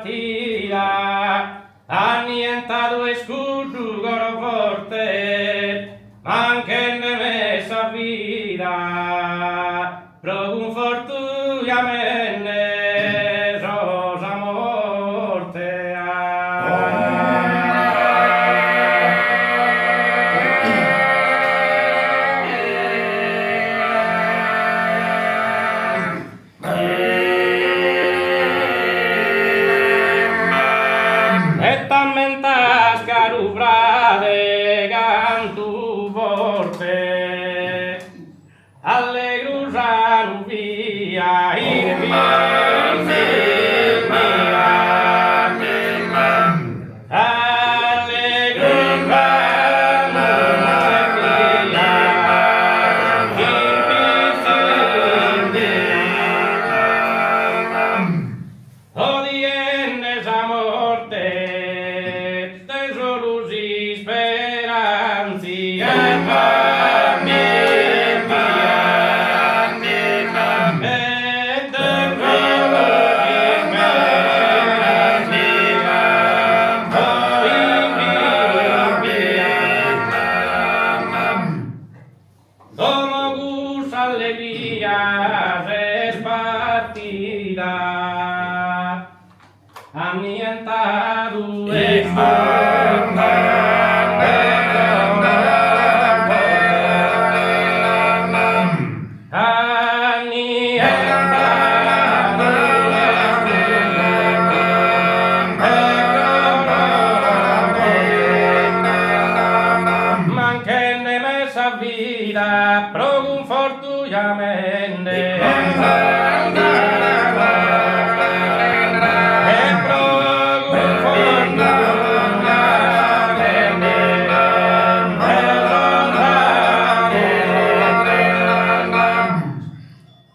partida, annientado escudo goro forte, manquen mesa vida, pro un fortuiamenne rosa mortea. Et mentas carubrade gantu vorte, allegrus anuvia in Odienes a morte, tesolus sperantia, Domus alegrias es partida, annientado es manquene mesa vida pro un fortuiamende